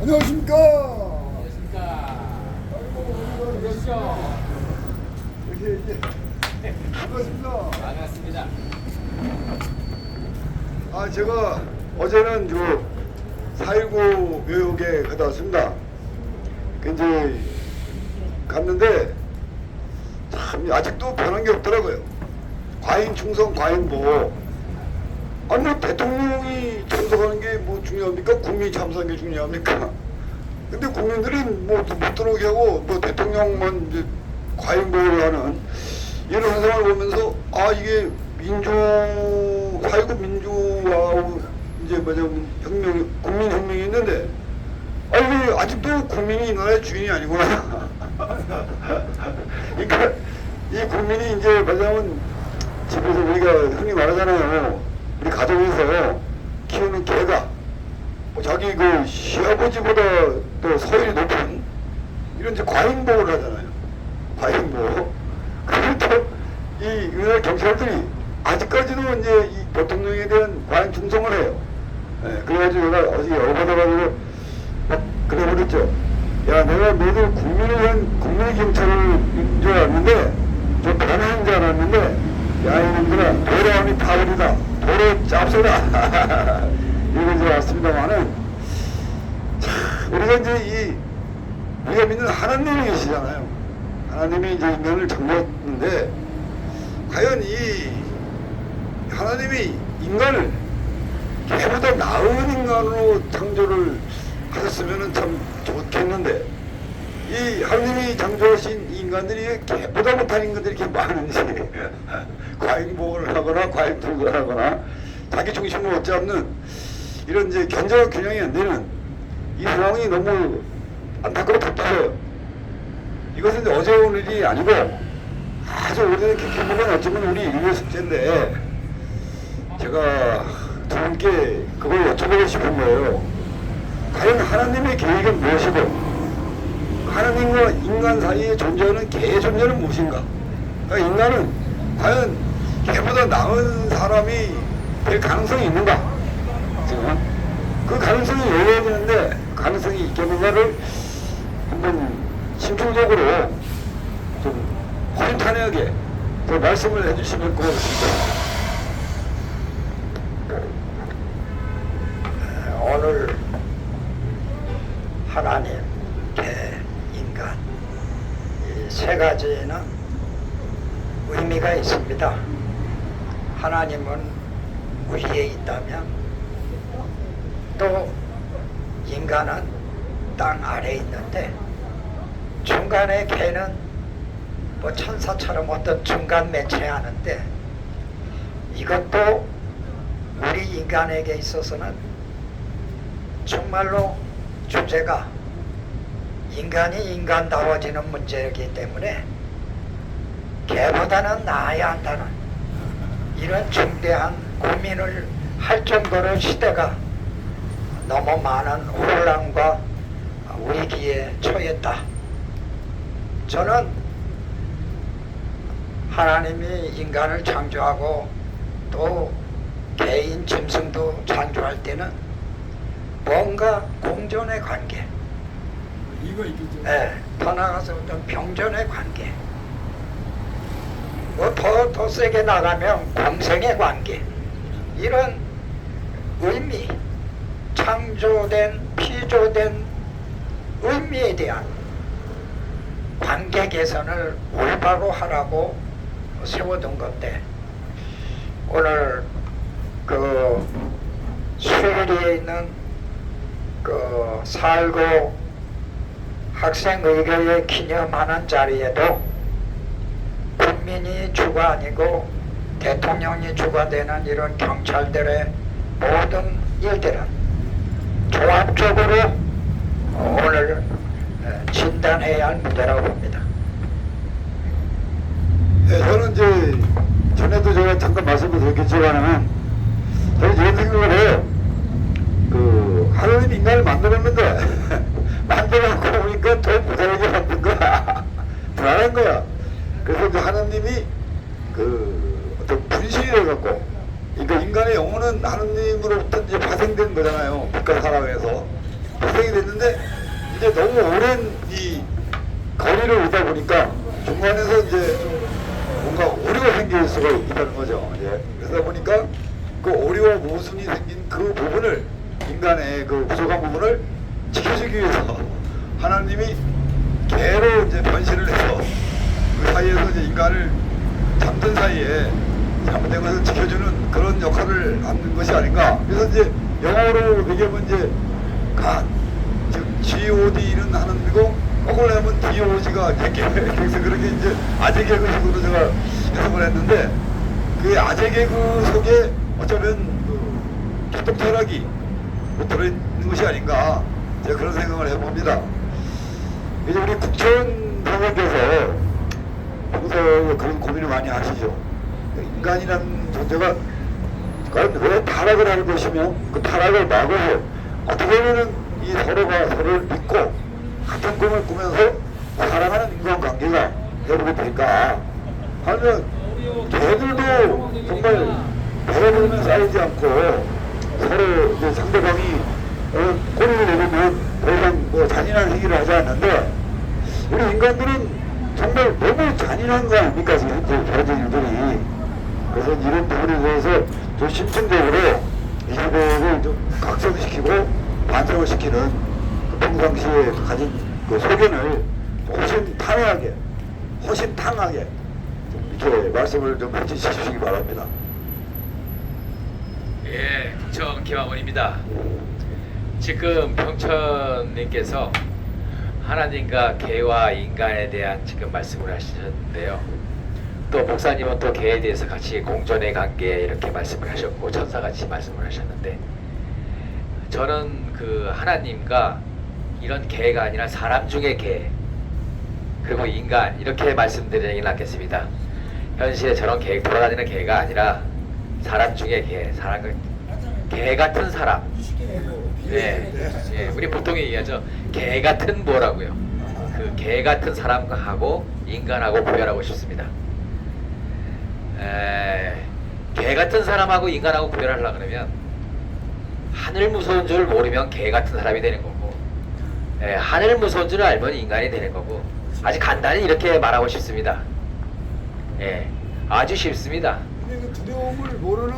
안녕하십니까. 안녕하십니까. 아이고, 그러시죠. 이렇게 반갑습니다. 반갑습니다. 아, 제가 어제는 저 4.19 묘역에 갔다 왔습니다. 이제 갔는데 참 아직도 변한 게 없더라고요. 과잉 충성, 과잉 보호. 아니 뭐 대통령이 참석하는 게 뭐 중요합니까? 국민이 참석하는 게 중요합니까? 근데 국민들이 뭐 못 들어오게 하고 뭐 대통령만 이제 과잉 보호를 하는 이런 현상을 보면서 아 이게 민주 4.19 민주화하고 이제 뭐냐면 혁명 국민혁명이 있는데 아 이게 아직도 국민이 이 나라의 주인이 아니구나. 그러니까 이 국민이 이제 뭐냐면 집에서 우리가 흔히 말하잖아요. 우리 가정에서 키우는 개가 뭐 자기 그 시아버지보다 또 서열이 높은 이런 이제 과잉보호를 하잖아요. 과잉보호. 그리고 또이 우리나라 경찰들이 아직까지도 이제 이 대통령에 대한 과잉 충성을 해요. 예, 그래가지고 내가 어제 열받아가지고 막 그래버렸죠. 야, 내가 너희들 국민을 위한 국민의 경찰인 줄 알았는데 좀 변한 줄 알았는데 야 이놈들아 도로함이 파울이다. 도로 짭소다. 이거 이제 왔습니다만은 참 우리가 이제 우리가 믿는 하나님이 계시잖아요. 하나님이 이제 인간을 창조했는데 과연 이 하나님이 인간을 개보다 나은 인간으로 창조를 하셨으면 참 좋겠는데 이 하나님이 창조하신 인간들이 개보다 못한 인간들이 이렇게 많은지 과잉보호를 하거나 과잉통제를 하거나 자기 중심을 얻지 않는 이런 이제 견제와 균형이 안 되는 이 상황이 너무 안타깝고 답답해요. 이것은 이제 어제 오늘이 아니고 아주 오래된 깊은 어쩌면 우리 인류의 숙제인데 제가 두 분께 그걸 여쭤보고 싶은 거예요. 과연 하나님의 계획은 무엇이고 하나님과 인간 사이에 존재하는 개의 존재는 무엇인가? 그러니까 인간은 과연 개보다 나은 사람이 될 가능성이 있는가? 지금 그 가능성이 열려지는데 가능성이 있겠는가를 한번 심층적으로 좀 허심탄회하게 그 말씀을 해주시면 고맙습니다. 오늘 하나님, 개, 인간 이 세 가지는 의미가 있습니다. 하나님은 위에 있다면 또 인간은 땅 아래에 있는데 중간에 개는 뭐 천사처럼 어떤 중간 매체하는데 이것도 우리 인간에게 있어서는 정말로 주제가 인간이 인간다워지는 문제이기 때문에 개보다는 나아야 한다는 이런 중대한 고민을 할 정도로 시대가 너무 많은 혼란과 위기에 처했다. 저는 하나님이 인간을 창조하고 또 개인 짐승도 창조할 때는 뭔가 공존의 관계, 이거 있겠죠. 더 나가서 어떤 병존의 관계, 뭐 더 세게 나가면 공생의 관계, 이런 의미, 창조된 피조된 의미에 대한 관계 개선을 올바로 하라고 세워둔 건데 오늘 그 수혜리에 있는 그 살고 학생의회에 기념하는 자리에도 국민이 주가 아니고 대통령이 주가 되는 이런 경찰들의 모든 일들은 종합적으로 오늘 진단해야 할 문제라고 봅니다. 네, 저는 이제 전에도 제가 잠깐 말씀을 드렸겠지만은 저는 이런 생각을 해요. 그 하나님 인간을 만들었는데 만들어놓고 보니까 더 무서하게 만든 거야. 불안한 거야. 그래서 이제 하나님이 그 어떤 분실을 갖고 그러니까 인간의 영혼은 하나님으로부터 이제 파생된 거잖아요. 빛과 사랑에서 파생이 됐는데 이제 너무 오랜 이 거리를 오다 보니까 중간에서 이제 좀 뭔가 오류가 생길 수가 있다는 거죠. 예. 그러다 보니까 그 오류와 모순이 생긴 그 부분을 인간의 그 부족한 부분을 지켜주기 위해서 하나님이 개로 이제 변신을 해서 그 사이에서 이제 인간을 잠든 사이에 잘못된 것을 지켜주는 그런 역할을 하는 것이 아닌가. 그래서 이제 영어로 얘기하면 이제 God, 즉 G-O-D는 하나님이고 거꾸로 하면 D-O-G가 이제 그래서 그렇게 이제 아재 개그식으로 제가 해석을 했는데 그 아재 개그 속에 어쩌면 그 기독 철학이 들어있는 것이 아닌가 제가 그런 생각을 해봅니다. 이제 우리 국천 선생님께서 평소에 그런 고민을 많이 하시죠. 인간이라는 존재가 과연 왜 타락을 하는 것이며 그 타락을 막으려 어떻게 하면은 이 서로가 서로를 믿고 같은 꿈을 꾸면서 사랑하는 인간관계가 회복이 될까 하면 개들도 정말 배가 부르면 싸우지 않고 서로 이제 상대방이 꼬리를 내리면 더 이상 뭐 잔인한 행위를 하지 않는데 우리 인간들은 정말 너무 잔인한 거 아닙니까 지금 현재 벌어진 일들이. 그래서 이런 부분에 대해서 좀 심층적으로 이 부분을 좀 각성시키고 반성을 시키는 그 평상시에 가진 그 소견을 허심탄회하게 좀 이렇게 말씀을 좀 해주시기 바랍니다. 예, 평천 김학원입니다. 지금 평천님께서 하나님과 개와 인간에 대한 지금 말씀을 하셨는데요. 또 목사님은 또 개에 대해서 같이 공존의 관계 이렇게 말씀을 하셨고 천사같이 말씀을 하셨는데 저는 그 하나님과 이런 개가 아니라 사람 중의 개 그리고 인간 이렇게 말씀드리긴 않겠습니다. 현실에 저런 개 돌아다니는 개가 아니라 사람 중의 개 같은 사람. 예, 우리 보통 얘기하죠. 개 같은 뭐라고요? 그 개 같은 사람하고 인간하고 구별하고 싶습니다. 개 같은 사람하고 인간하고 구별하려고 그러면 하늘 무서운 줄 모르면 개 같은 사람이 되는 거고, 하늘 무서운 줄 알면 인간이 되는 거고, 아주 간단히 이렇게 말하고 싶습니다. 아주 쉽습니다. 근데 그 두려움을 모르는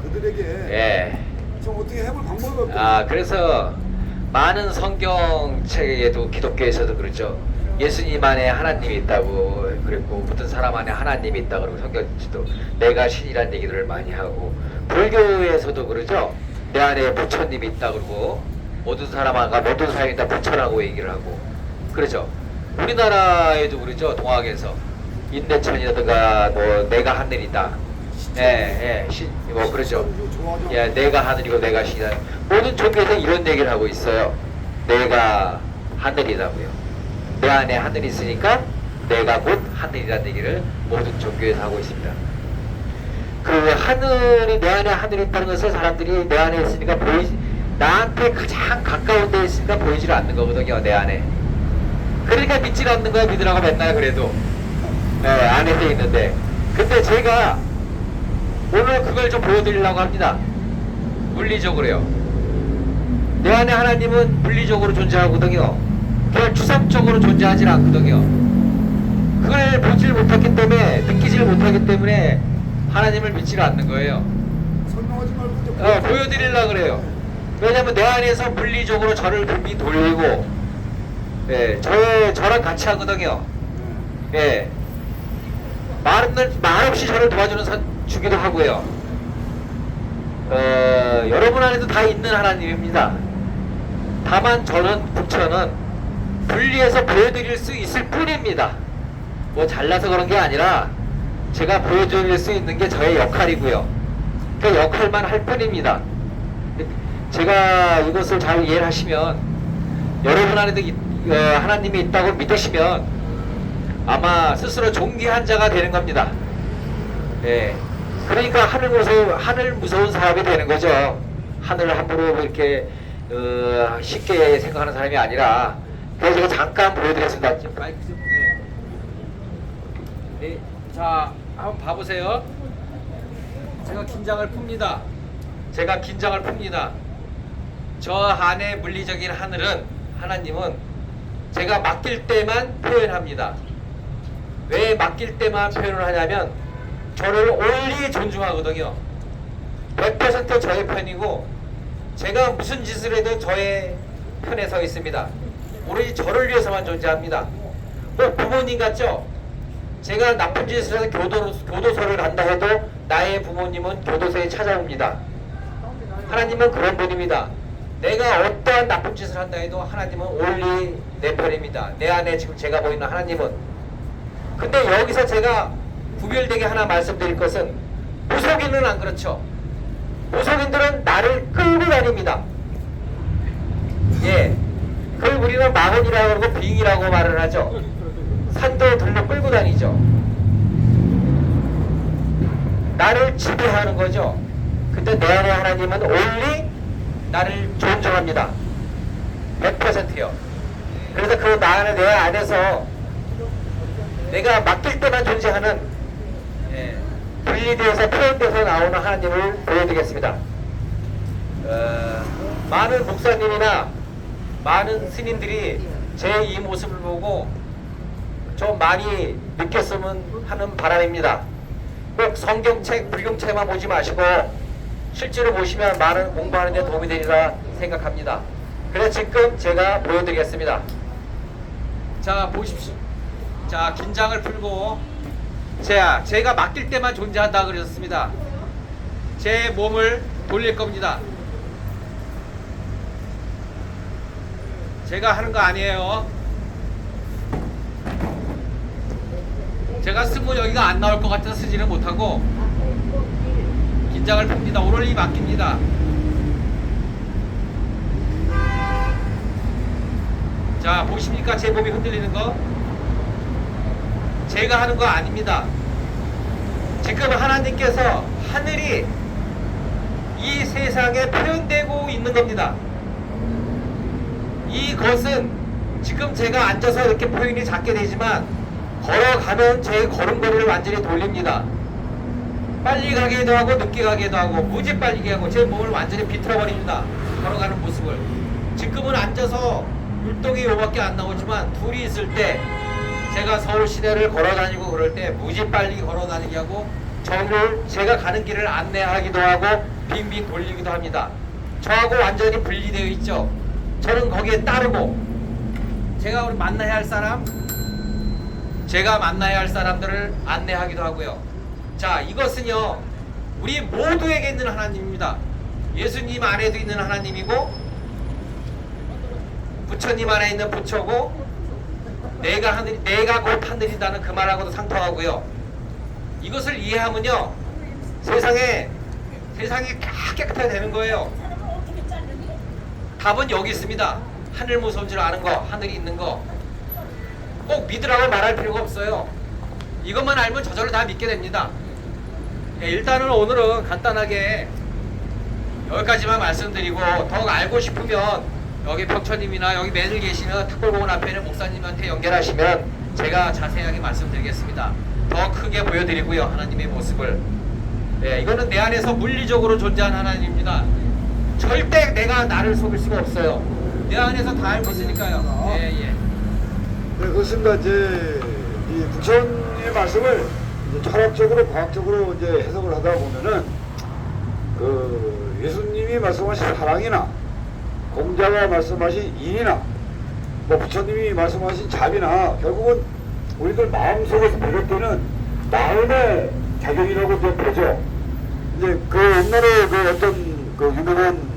그들에게 좀 어떻게 해볼 방법이 없죠. 그래서 많은 성경책에도 기독교에서도 그렇죠. 예수님 안에 하나님이 있다고 그랬고 모든 사람 안에 하나님이 있다고 그러고 성경에도 내가 신이라는 얘기들을 많이 하고 불교에서도 그러죠. 내 안에 부처님이 있다고 그러고 모든 사람과 모든 사람이 다 부처라고 얘기를 하고 그렇죠. 우리나라에도 그러죠. 동학에서 인내천이라든가 뭐 내가 하늘이다. 뭐 그러죠. 내가 하늘이고 내가 신이다. 모든 종교에서 이런 얘기를 하고 있어요. 내가 하늘이라고요. 내 안에 하늘이 있으니까 내가 곧 하늘이라는 얘기를 모든 종교에서 하고 있습니다. 그 하늘이 내 안에 하늘이 있다는 것을 사람들이 내 안에 있으니까 나한테 가장 가까운 데 있으니까 보이질 않는 거거든요. 내 안에. 그러니까 믿질 않는 거야. 믿으라고 맨날 그래도 안에 있는데. 근데 제가 오늘 그걸 좀 보여드리려고 합니다. 물리적으로요. 내 안에 하나님은 물리적으로 존재하거든요. 그냥 추상적으로 존재하지 않거든요. 그걸 보질 못했기 때문에 느끼질 못하기 때문에 하나님을 믿지 않는 거예요. 설명하지 말고 보여드리려고 그래요. 왜냐면 내 안에서 물리적으로 저를 빙빙 돌리고 저랑 같이 하거든요. 말없이 저를 주기도 하고요. 여러분 안에도 다 있는 하나님입니다. 다만 부처는 분리해서 보여드릴 수 있을 뿐입니다. 뭐 잘나서 그런 게 아니라 제가 보여드릴 수 있는 게 저의 역할이고요. 그 역할만 할 뿐입니다. 제가 이것을 잘 이해를 하시면 여러분 안에도 하나님이 있다고 믿으시면 아마 스스로 존귀한 자가 되는 겁니다. 그러니까 하늘 무서운 사람이 되는 거죠. 하늘을 함부로 이렇게 쉽게 생각하는 사람이 아니라. 그래서 제가 잠깐 보여드리겠습니다. 마이크 좀. 자, 한번 봐보세요. 제가 긴장을 풉니다. 저 안에 물리적인 하늘은 하나님은 제가 맡길 때만 표현합니다. 왜 맡길 때만 표현을 하냐면 저를 올리 존중하거든요. 100% 저의 편이고 제가 무슨 짓을 해도 저의 편에 서 있습니다. 오로지 저를 위해서만 존재합니다. 꼭 부모님 같죠? 제가 나쁜 짓을 해서 교도소를 간다 해도 나의 부모님은 교도소에 찾아옵니다. 하나님은 그런 분입니다. 내가 어떠한 나쁜 짓을 한다 해도 하나님은 올리 내 편입니다. 내 안에 지금 제가 보이는 하나님은. 근데 여기서 제가 구별되게 하나 말씀드릴 것은 무속인은 안 그렇죠. 무속인들은 나를 끌고 다닙니다. 예, 그걸 우리는 마혼이라고 그러고 빙이라고 말을 하죠. 산도 들로 끌고 다니죠. 나를 지배하는 거죠. 근데 내 안에 하나님은 올리 나를 존중합니다. 100%요. 그래서 그 내 안에서 내가 맡길 때만 존재하는 분리되어서 표현돼서 나오는 하나님을 보여드리겠습니다. 많은 목사님이나 많은 스님들이 제 이 모습을 보고 좀 많이 느꼈으면 하는 바람입니다. 꼭 성경책, 불경책만 보지 마시고 실제로 보시면 많은 공부하는 데 도움이 되리라 생각합니다. 그래서 지금 제가 보여드리겠습니다. 자, 보십시오. 자, 긴장을 풀고 제가 맡길 때만 존재한다 그러셨습니다. 제 몸을 돌릴 겁니다. 제가 하는 거 아니에요. 제가 쓰면 여기가 안 나올 것 같아서 쓰지는 못하고 긴장을 풉니다. 오로리 맡깁니다. 자, 보십니까? 제 몸이 흔들리는 거? 제가 하는 거 아닙니다. 지금 하나님께서 하늘이 이 세상에 표현되고 있는 겁니다. 이것은 지금 제가 앉아서 이렇게 표현이 작게 되지만 걸어가면 제 걸음걸이를 완전히 돌립니다. 빨리 가기도 하고 늦게 가기도 하고 무지 빨리 하고 제 몸을 완전히 비틀어버립니다. 걸어가는 모습을. 지금은 앉아서 율동이 요밖에 안 나오지만 둘이 있을 때 제가 서울 시내를 걸어다니고 그럴 때 무지 빨리 걸어다니게 하고 저를 제가 가는 길을 안내하기도 하고 빙빙 돌리기도 합니다. 저하고 완전히 분리되어 있죠. 저는 거기에 따르고 제가 우리 만나야 할 사람, 제가 만나야 할 사람들을 안내하기도 하고요. 자, 이것은요 우리 모두에게 있는 하나님입니다. 예수님 안에도 있는 하나님이고 부처님 안에 있는 부처고 내가 곧 하늘이다는 그 말하고도 상통하고요. 이것을 이해하면요 세상이 깨끗하게 되는 거예요. 답은 여기 있습니다. 하늘 무서운 줄 아는 거, 하늘이 있는 거. 꼭 믿으라고 말할 필요가 없어요. 이것만 알면 저절로 다 믿게 됩니다. 일단은 오늘은 간단하게 여기까지만 말씀드리고 더욱 알고 싶으면 여기 평처님이나 여기 매일 계시는 탁골공원 앞에 있는 목사님한테 연결하시면 제가 자세하게 말씀드리겠습니다. 더 크게 보여드리고요. 하나님의 모습을. 이거는 내 안에서 물리적으로 존재하는 하나님입니다. 절대 내가 나를 속일 수가 없어요. 내 안에서 다 알고 있으니까요. 네, 그렇습니다. 이제 이 부처님의 말씀을 이제 철학적으로, 과학적으로 이제 해석을 하다 보면은 그 예수님이 말씀하신 사랑이나 공자가 말씀하신 인이나 뭐 부처님이 말씀하신 자비나 결국은 우리들 마음속에서 비롯되는 마음의 작용이라고 이제 보죠. 이제 그 옛날에 그 어떤 그 유명한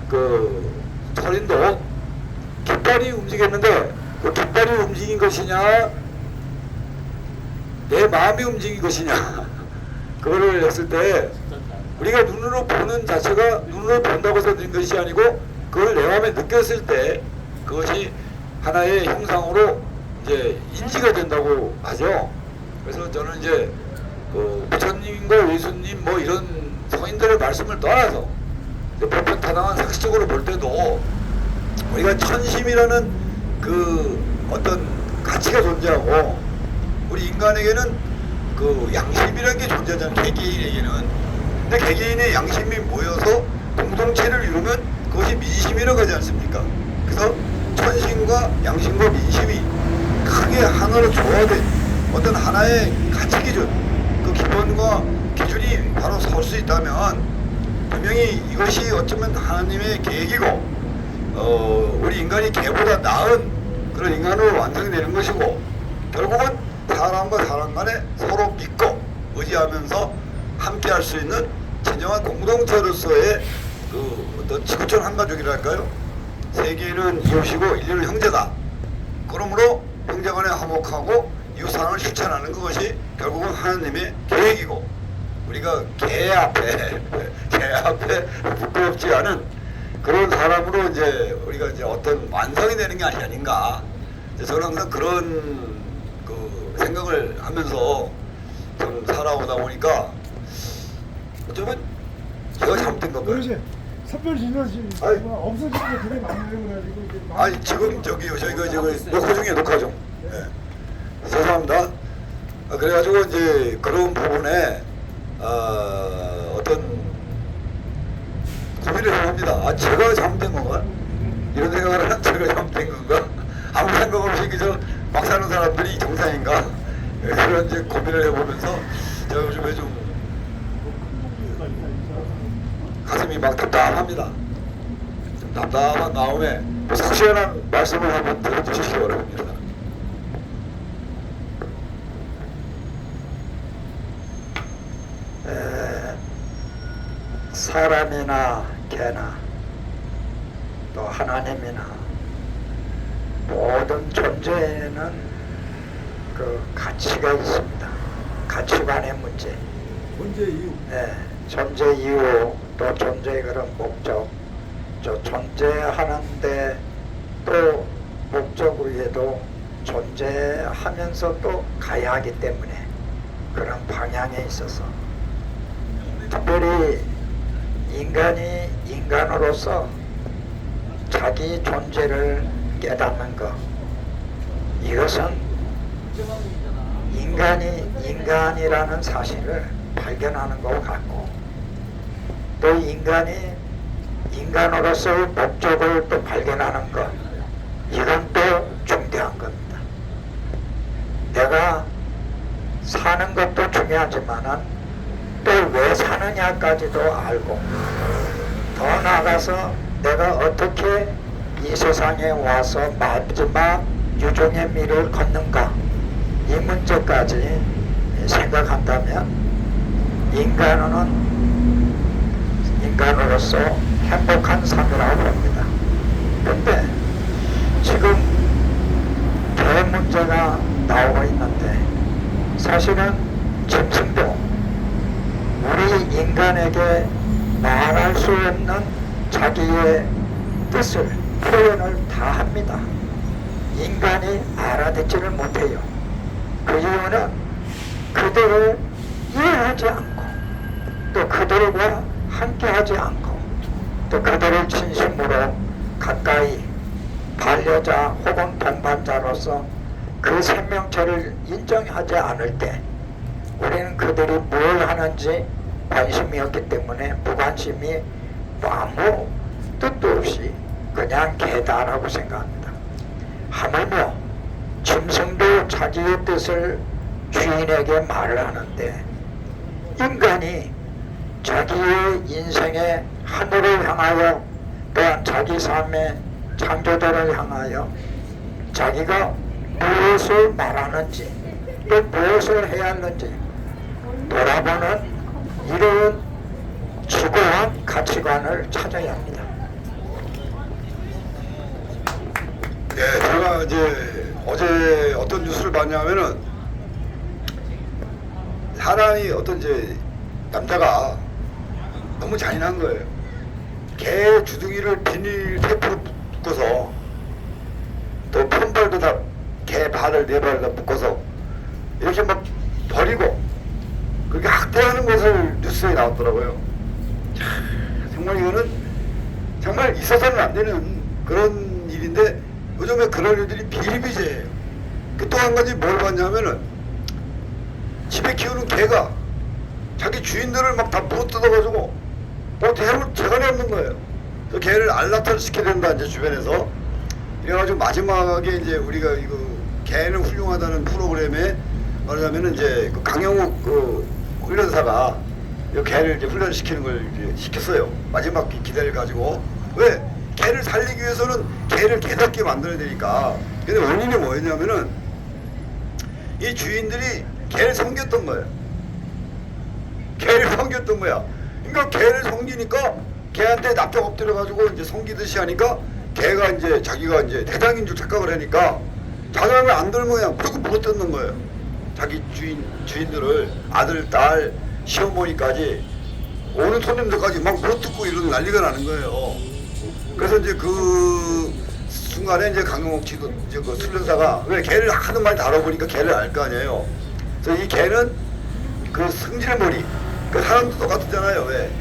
그 철인도 깃발이 움직였는데 그 깃발이 움직인 것이냐 내 마음이 움직인 것이냐 그거를 했을 때 우리가 눈으로 보는 자체가 눈으로 본다고 해서 된 것이 아니고 그걸 내 마음에 느꼈을 때 그것이 하나의 형상으로 이제 인지가 된다고 하죠. 그래서 저는 이제 그 부처님과 예수님 뭐 이런 성인들의 말씀을 떠나서 보편타당한 상식적으로 볼 때도 우리가 천심이라는 그 어떤 가치가 존재하고 우리 인간에게는 그 양심이라는 게 존재하잖아요. 개개인에게는. 근데 개개인의 양심이 모여서 공동체를 이루면 그것이 민심이라고 하지 않습니까? 그래서 양심과 민심이 크게 하나로 조화된 어떤 하나의 가치 기준, 그 기본과 기준이 바로 설 수 있다면 분명히 이것이 어쩌면 하나님의 계획이고 우리 인간이 개보다 나은 그런 인간으로 완성이 되는 것이고, 결국은 사람과 사람 간에 서로 믿고 의지하면서 함께 할 수 있는 진정한 공동체로서의 그 어떤 지구촌 한가족이랄까요? 세계는 이웃이고 인류는 형제다. 그러므로 형제간에 화목하고 이웃사랑을 실천하는 그것이 결국은 하나님의 계획이고, 우리가 개 앞에 부끄럽지 않은 그런 사람으로 이제 우리가 이제 어떤 완성이 되는 게 아닌가. 저는 항상 그런 그 생각을 하면서 좀 살아오다 보니까 어쩌면 제가 잘못된 건가요? 그러지. 샛별 진화시 아이. 없어진 게 되게 많아요. 그래가지고 이제 많이 아니 지금 저기요 저희가 녹화 중에 녹화 중. 예. 죄송합니다. 그래가지고 이제 그런 부분에 어떤 고민을 합니다. 제가 잘못된 건가? 이런 생각을 하는 제가 잘못된 건가? 아무 생각 없이 그저 막 사는 사람들이 정상인가? 그런 이제 고민을 해보면서 제가 요즘에 좀 가슴이 막 답답합니다. 좀 답답한 마음에 속 시원한 말씀을 한번 들어주시기 바랍니다. 사람이나 개나 또 하나님이나 모든 존재에는 그 가치가 있습니다. 가치관의 문제. 존재 이유. 존재 이유, 또 존재의 그런 목적, 저 존재하는데 또 목적 위에도 존재하면서 또 가야 하기 때문에 그런 방향에 있어서 특별히 인간이 인간으로서 자기 존재를 깨닫는 것, 이것은 인간이 인간이라는 사실을 발견하는 것 같고, 또 인간이 인간으로서의 목적을 또 발견하는 것, 이건 또 중대한 겁니다. 내가 사는 것도 중요하지만은 또 왜 사느냐까지도 알고, 더 나아가서 내가 어떻게 이 세상에 와서 마지막 유종의 미를 걷는가, 이 문제까지 생각한다면 인간으로서 행복한 삶이라고 봅니다. 근데 지금 개 문제가 나오고 있는데, 사실은 짐승도 우리 인간에게 말할 수 없는 자기의 뜻을, 표현을 다 합니다. 인간이 알아듣지를 못해요. 그 이유는 그들을 이해하지 않고, 또 그들과 함께하지 않고, 또 그들을 진심으로 가까이 반려자 혹은 동반자로서 그 생명체를 인정하지 않을 때 우리는 그들이 뭘 하는지 관심이 없기 때문에 무관심이 아무 뜻도 없이 그냥 개다라고 생각합니다. 하물며 짐승도 자기의 뜻을 주인에게 말을 하는데, 인간이 자기의 인생의 하늘을 향하여 또한 자기 삶의 창조자를 향하여 자기가 무엇을 말하는지 또 무엇을 해야 하는지 돌아보는 이런 지고한 가치관을 찾아야 합니다. 네, 제가 이제 어제 어떤 뉴스를 봤냐면은 사람이 어떤 이제 남자가 너무 잔인한 거예요. 개 주둥이를 비닐 테이프로 묶어서, 또 폰발도 다 개 발을 네 발을 다 묶어서 이렇게 막 버리고 그렇게 학대하는 것을 뉴스에 나왔더라고요. 정말 이거는 정말 있어서는 안 되는 그런 일인데, 요즘에 그런 일들이 비일비재해요. 또 한 가지 뭘 봤냐면은 집에 키우는 개가 자기 주인들을 막 다 물어뜯어가지고 재간이 없는 거예요. 그 개를 안락사를 시켜야 된다 이제 주변에서. 이래가지고 마지막에 이제 우리가 이거 개는 훌륭하다는 프로그램에 말하자면은 이제 그 강영욱 그 훈련사가 이 개를 이제 훈련시키는 걸 이제 시켰어요. 마지막 기대를 가지고. 왜? 개를 살리기 위해서는 개를 개답게 만들어야 되니까. 근데 원인이 뭐였냐면은 이 주인들이 개를 섬겼던 거예요. 개를 섬겼던 거야. 그러니까 개를 섬기니까 개한테 납작 엎드려가지고 이제 섬기듯이 하니까 개가 이제 자기가 이제 대장인 줄 착각을 하니까 자장을 안 들면 그냥 무조건 물어뜯는 거예요. 자기 주인들을 아들, 딸, 시어머니까지 오는 손님들까지 막 물어뜯고 이런 난리가 나는 거예요. 그래서 이제 그 순간에 이제 강용옥 지도 이제 그 훈련사가 왜 개를 하도 많이 다뤄보니까 개를 알 거 아니에요. 그래서 이 개는 그 승질의 머리, 그 사람도 똑같잖아요. 왜?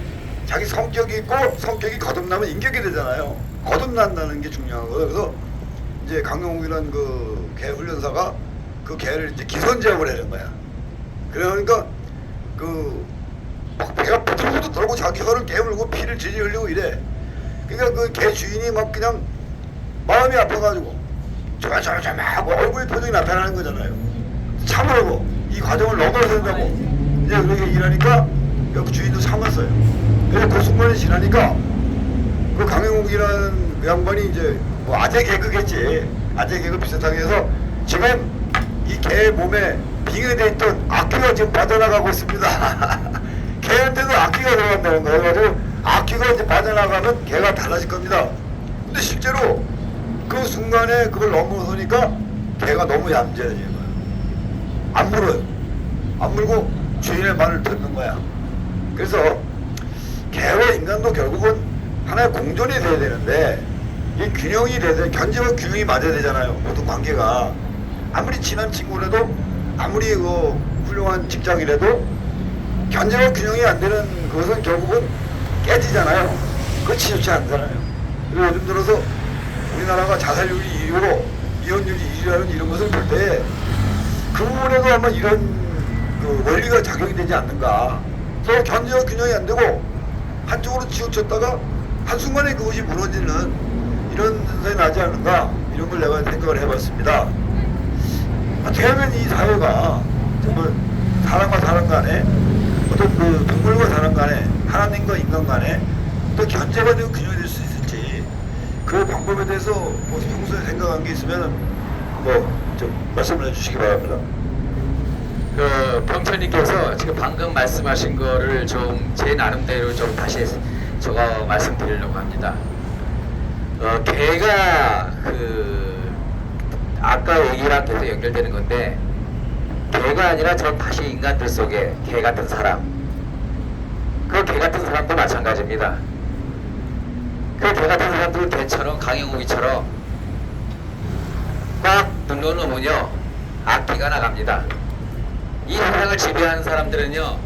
자기 성격이 있고 성격이 거듭나면 인격이 되잖아요. 거듭난다는 게 중요하거든요. 그래서 이제 강용욱이라는 그 개 훈련사가 그 개를 이제 기선제압을 하는 거야. 그러니까 그 막 배가 부들부들 떨고 자기 혀를 깨물고 피를 질질 흘리고 이래. 그러니까 그 개 주인이 막 그냥 마음이 아파가지고 저저저 막 얼굴 표정이 나타나는 거잖아요. 참으라고 이 과정을 넘어야 된다고 이제 그렇게 일하니까 그 주인도 참았어요. 그래서 그 순간이 지나니까 그 강영욱이라는 그 양반이 이제 뭐 아재 개그겠지. 아재 개그 비슷하게 해서 지금 이 개 몸에 빙의돼 있던 악귀가 지금 빠져나가고 있습니다. 개한테도 악귀가 들어간다는 거예요. 그래가지고 악귀가 이제 빠져나가면 개가 달라질 겁니다. 근데 실제로 그 순간에 그걸 넘어서니까 개가 너무 얌전해진 거예요. 안 물어요. 안 물고 주인의 말을 듣는 거야. 그래서 개와 인간도 결국은 하나의 공존이 돼야 되는데 이 균형이 돼야 돼. 견제와 균형이 맞아야 되잖아요. 모든 관계가 아무리 친한 친구라도 아무리 그 훌륭한 직장이라도 견제와 균형이 안 되는 그것은 결국은 깨지잖아요. 끝이 좋지 않잖아요. 그리고 요즘 들어서 우리나라가 자살률이 1위고 이혼율이 1위라는 이런 것을 볼 때 그 부분에도 아마 이런 그 원리가 작용이 되지 않는가. 서로 견제와 균형이 안 되고 한쪽으로 치우쳤다가 한순간에 그것이 무너지는 이런 현상이 나지 않는가. 이런 걸 내가 생각을 해봤습니다. 어떻게 이 사회가 정말 사람과 사람 간에 어떤 그 동물과 사람 간에 하나님과 인간 간에 또 견제가 되고 균형이 될 수 있을지 그 방법에 대해서 뭐 평소에 생각한 게 있으면 뭐 좀 말씀을 해주시기 바랍니다. 그 병철님께서 지금 방금 말씀하신 거를 좀 제 나름대로 좀 다시 제가 말씀드리려고 합니다. 개가 그 아까 얘기랑 계속 연결되는 건데 개가 아니라 전 다시 인간들 속에 개 같은 사람, 그 개 같은 사람도 마찬가지입니다. 그 개 같은 사람들 개처럼 강영욱이처럼 꽉 눌러놓으면요 악기가 나갑니다. 이 세상을 지배하는 사람들은요,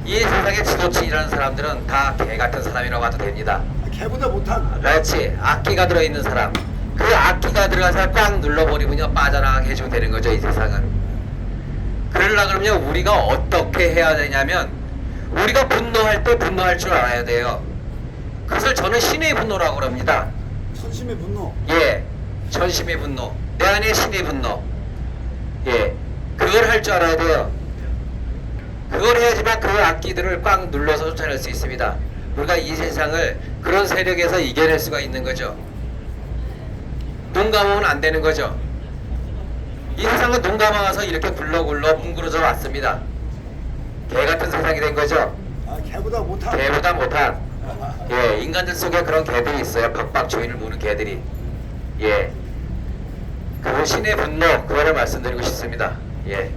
이 세상의 지도층이라는 사람들은 다 개 같은 사람이라고 해도 됩니다. 개보다 못한. 그렇지. 악기가 들어있는 사람, 그 악기가 들어가서 꽉 눌러버리면요 빠져나가게 해주면 되는 거죠. 이 세상은. 그러려고 그러면 우리가 어떻게 해야 되냐면 우리가 분노할 때 분노할 줄 알아야 돼요. 그것을 저는 신의 분노라고 그럽니다. 선심의 분노. 예, 전심의 분노, 내 안에 신의 분노. 예, 그걸 할 줄 알아야 돼요. 그걸 해야지만 그 악기들을 꽉 눌러서 쫓아낼 수 있습니다. 우리가 이 세상을 그런 세력에서 이겨낼 수가 있는 거죠. 눈 감으면 안 되는 거죠. 이 세상은 눈 감아서 이렇게 굴러굴러 뭉그러져 왔습니다. 개 같은 세상이 된 거죠. 아, 개보다 못한. 개보다 못한. 예, 인간들 속에 그런 개들이 있어요. 박박 주인을 무는 개들이. 예, 그 신의 분노, 그거를 말씀드리고 싶습니다. 예.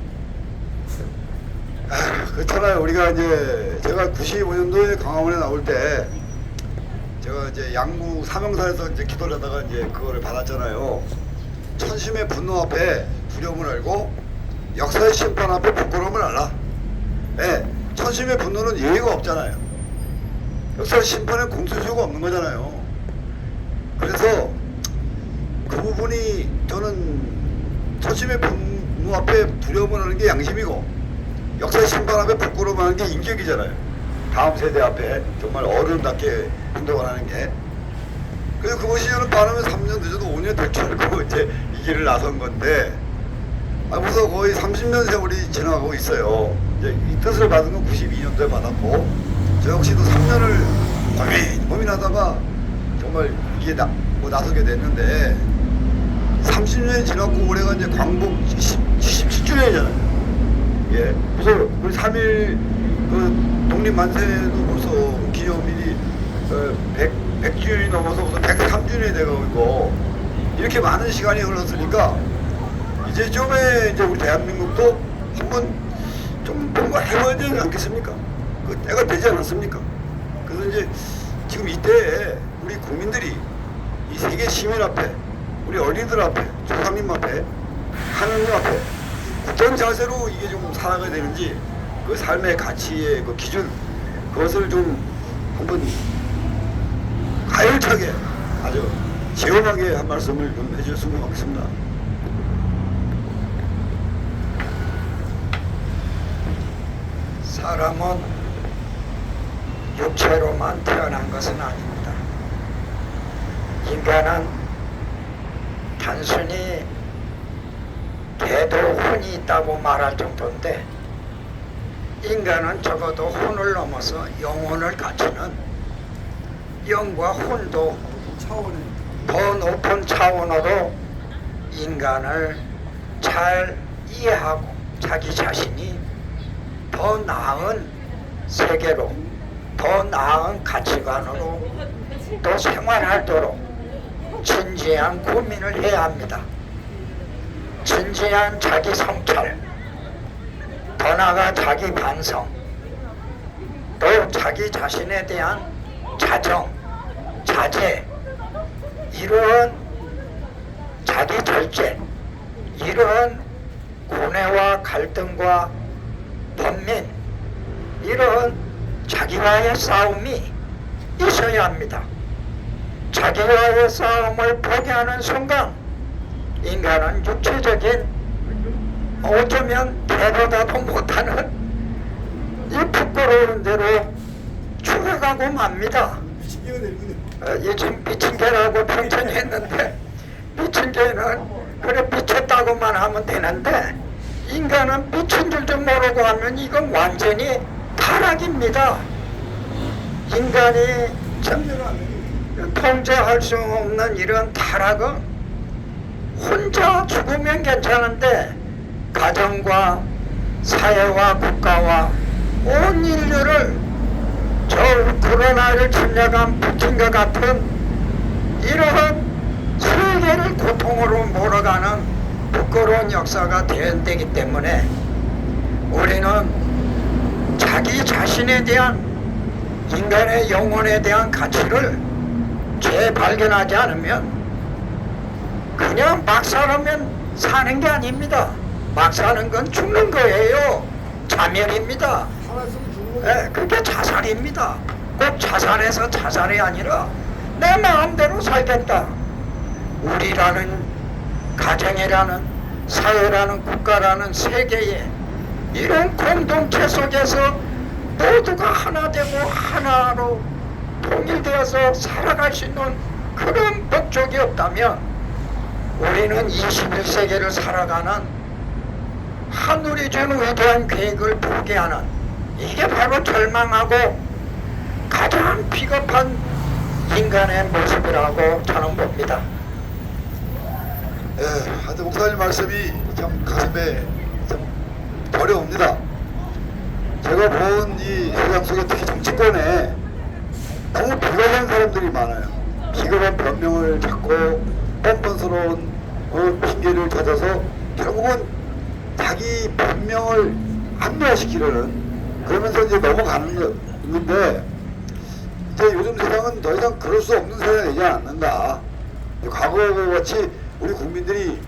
그렇잖아요. 우리가 이제 제가 95년도에 강화문에 나올 때 제가 이제 양구 사명사에서 이제 기도를 하다가 이제 그거를 받았잖아요. 천심의 분노 앞에 두려움을 알고 역사의 심판 앞에 부끄러움을 알라. 네, 천심의 분노는 예의가 없잖아요. 역사의 심판에 공소시효가 없는 거잖아요. 그래서 그 부분이 저는 천심의 분노 앞에 두려움을 하는 게 양심이고 역사의 심판 앞에 부끄러움 하는 게 인격이잖아요. 다음 세대 앞에 정말 어른답게 행동을 하는 게. 그래서 그것이 저는 빠르면 3년 늦어도 5년 될 줄 알고 이제 이 길을 나선 건데 벌써 거의 30년 세월이 지나가고 있어요. 이제 이 뜻을 받은 건 92년도에 받았고 저 역시도 3년을 고민하다가 정말 이게 나서게 됐는데 30년이 지났고 올해가 이제 광복 77주년이잖아요. 예, 그래서 우리 3.1 그 독립만세도 벌써 기념일이 100주년이 넘어서 벌써 103주년이 돼가고 있고 이렇게 많은 시간이 흘렀으니까 이제 좀에 이제 우리 대한민국도 한번 좀 뭔가 해봐야 되지 않겠습니까? 그 때가 되지 않았습니까? 그래서 이제 지금 이때에 우리 국민들이 이 세계 시민 앞에 우리 어린이들 앞에 조상님 앞에 하느님 앞에 어떤 자세로 이게 좀 살아가야 되는지 그 삶의 가치의 그 기준 그것을 좀 한번 가열차게 아주 시원하게 한 말씀을 좀 해주셨으면 좋겠습니다. 사람은 육체로만 태어난 것은 아닙니다. 인간은 단순히 개도 혼이 있다고 말할 정도인데 인간은 적어도 혼을 넘어서 영혼을 갖추는 영과 혼도 차원이 더 높은 차원으로 인간을 잘 이해하고 자기 자신이 더 나은 세계로 더 나은 가치관으로 또 생활하도록 진지한 고민을 해야 합니다. 진지한 자기 성찰, 더 나아가 자기 반성, 또 자기 자신에 대한 자정, 자제, 이러한 자기 절제, 이러한 고뇌와 갈등과 번민, 이런 자기와의 싸움이 있어야 합니다. 자기와의 싸움을 포기하는 순간 인간은 육체적인 어쩌면 개보다도 못하는 이 부끄러운 대로 죽어가고 맙니다. 미친개가 되는군요. 요즘 미친 개라고 평전했는데 미친 개는 그래 미쳤다고만 하면 되는데 인간은 미친 줄도 모르고 하면 이건 완전히 타락입니다. 인간이 참여가 안 되는 통제할 수 없는 이런 타락은 혼자 죽으면 괜찮은데 가정과 사회와 국가와 온 인류를 저 코로나를 침략한 푸틴과 같은 이러한 세계를 고통으로 몰아가는 부끄러운 역사가 되기 때문에 우리는 자기 자신에 대한 인간의 영혼에 대한 가치를 재발견하지 않으면 그냥 막 살면 사는 게 아닙니다. 막 사는 건 죽는 거예요. 자멸입니다. 살았으면 죽는 거. 예, 그게 자살입니다. 꼭 자살해서 자살이 아니라 내 마음대로 살겠다. 우리라는 가정이라는 사회라는 국가라는 세계에 이런 공동체 속에서 모두가 하나 되고 하나로 통일되어서 살아갈 수 있는 그런 목적이 없다면 우리는 21세기를 살아가는 하늘이 준 위대한 계획을 포기하는 이게 바로 절망하고 가장 비겁한 인간의 모습이라고 저는 봅니다. 예, 하여튼 목사님 말씀이 참 가슴에 참 어려웁니다. 제가 본 이 세상 속에 특히 정치권에 너무 비겁한 사람들이 많아요. 비겁한 변명을 찾고 뻔뻔스러운 핑계를 찾아서 결국은 자기 변명을 합리화시키려는 그러면서 이제 넘어가는 건데 이제 요즘 세상은 더 이상 그럴 수 없는 세상이 되지 않는다. 과거와 같이 우리 국민들이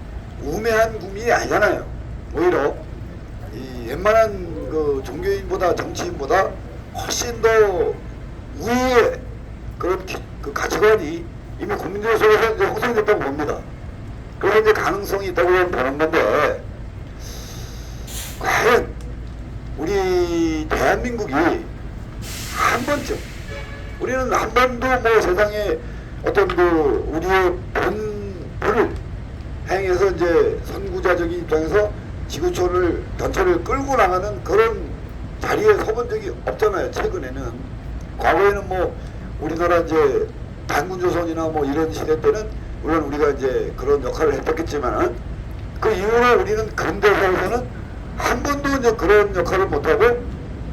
우매한 국민이 아니잖아요. 오히려 이 웬만한 그 종교인보다 정치인보다 훨씬 더 우위의 그런 그 가치관이 이미 국민들 속에서 이제 형성됐다고 봅니다. 그래서 이제 가능성이 있다고 보는 건데 과연 우리 대한민국이 한 번쯤 우리는 한 번도 뭐 세상에 어떤 그 우리의 본분을 국가적인 입장에서 지구촌을 전체를 끌고 나가는 그런 자리에 서본 적이 없잖아요. 최근에는. 과거에는 뭐 우리나라 이제 단군조선이나 뭐 이런 시대 때는 물론 우리가 이제 그런 역할을 했었겠지만은 그 이후로 우리는 근대사에서는 한 번도 이제 그런 역할을 못하고